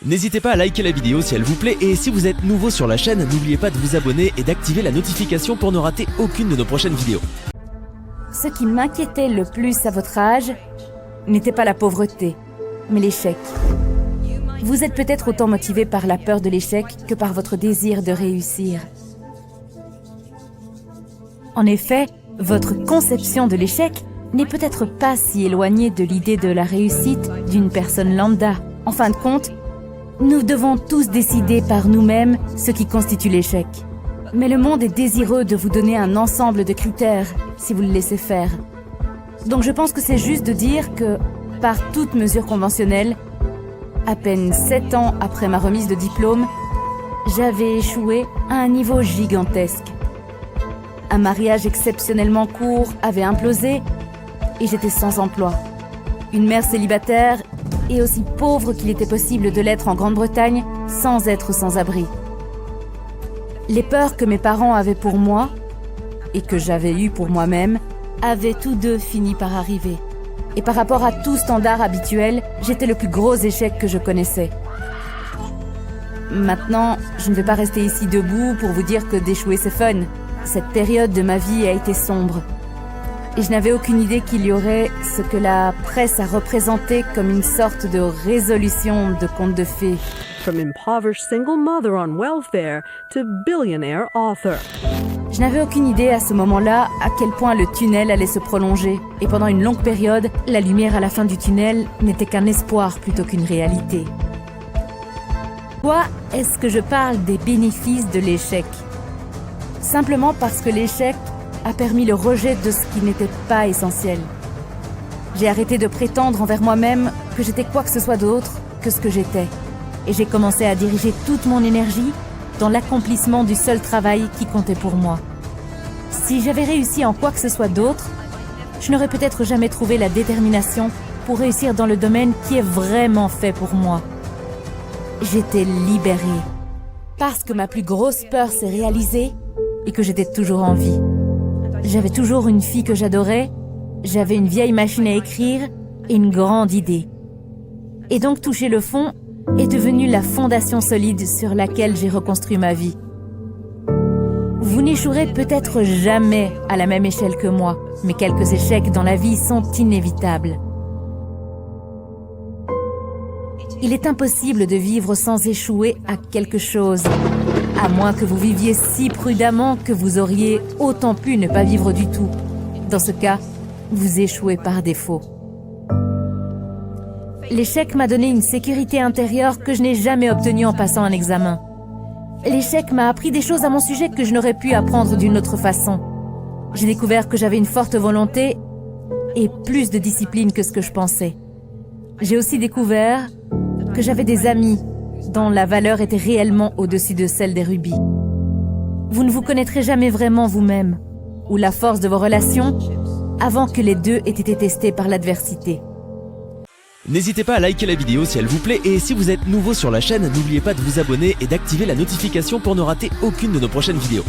N'hésitez pas à liker la vidéo si elle vous plaît et si vous êtes nouveau sur la chaîne, n'oubliez pas de vous abonner et d'activer la notification pour ne rater aucune de nos prochaines vidéos. Ce qui m'inquiétait le plus à votre âge n'était pas la pauvreté, mais l'échec. Vous êtes peut-être autant motivé par la peur de l'échec que par votre désir de réussir. En effet, votre conception de l'échec n'est peut-être pas si éloignée de l'idée de la réussite d'une personne lambda. En fin de compte, nous devons tous décider par nous-mêmes ce qui constitue l'échec. Mais le monde est désireux de vous donner un ensemble de critères si vous le laissez faire. Donc je pense que c'est juste de dire que, par toute mesure conventionnelle, à peine 7 ans après ma remise de diplôme, j'avais échoué à un niveau gigantesque. Un mariage exceptionnellement court avait implosé et j'étais sans emploi. Une mère célibataire et aussi pauvre qu'il était possible de l'être en Grande-Bretagne sans être sans abri. Les peurs que mes parents avaient pour moi et que j'avais eues pour moi-même avaient tous deux fini par arriver. Et par rapport à tout standard habituel, j'étais le plus gros échec que je connaissais. Maintenant, je ne vais pas rester ici debout pour vous dire que d'échouer c'est fun. Cette période de ma vie a été sombre. Et je n'avais aucune idée qu'il y aurait ce que la presse a représenté comme une sorte de résolution de conte de fées. From impoverished single mother on welfare to billionaire author. Je n'avais aucune idée à ce moment-là à quel point le tunnel allait se prolonger. Et pendant une longue période, la lumière à la fin du tunnel n'était qu'un espoir plutôt qu'une réalité. Pourquoi est-ce que je parle des bénéfices de l'échec? Simplement parce que l'échec a permis le rejet de ce qui n'était pas essentiel. J'ai arrêté de prétendre envers moi-même que j'étais quoi que ce soit d'autre que ce que j'étais. Et j'ai commencé à diriger toute mon énergie dans l'accomplissement du seul travail qui comptait pour moi. Si j'avais réussi en quoi que ce soit d'autre, je n'aurais peut-être jamais trouvé la détermination pour réussir dans le domaine qui est vraiment fait pour moi. J'étais libérée. Parce que ma plus grosse peur s'est réalisée et que j'étais toujours en vie. J'avais toujours une fille que j'adorais, j'avais une vieille machine à écrire et une grande idée. Et donc toucher le fond est devenu la fondation solide sur laquelle j'ai reconstruit ma vie. Vous n'échouerez peut-être jamais à la même échelle que moi, mais quelques échecs dans la vie sont inévitables. Il est impossible de vivre sans échouer à quelque chose, à moins que vous viviez si prudemment que vous auriez autant pu ne pas vivre du tout. Dans ce cas, vous échouez par défaut. L'échec m'a donné une sécurité intérieure que je n'ai jamais obtenue en passant un examen. L'échec m'a appris des choses à mon sujet que je n'aurais pu apprendre d'une autre façon. J'ai découvert que j'avais une forte volonté et plus de discipline que ce que je pensais. J'ai aussi découvert que j'avais des amis dont la valeur était réellement au-dessus de celle des rubis. Vous ne vous connaîtrez jamais vraiment vous-même ou la force de vos relations avant que les deux aient été testés par l'adversité. N'hésitez pas à liker la vidéo si elle vous plaît et si vous êtes nouveau sur la chaîne, n'oubliez pas de vous abonner et d'activer la notification pour ne rater aucune de nos prochaines vidéos.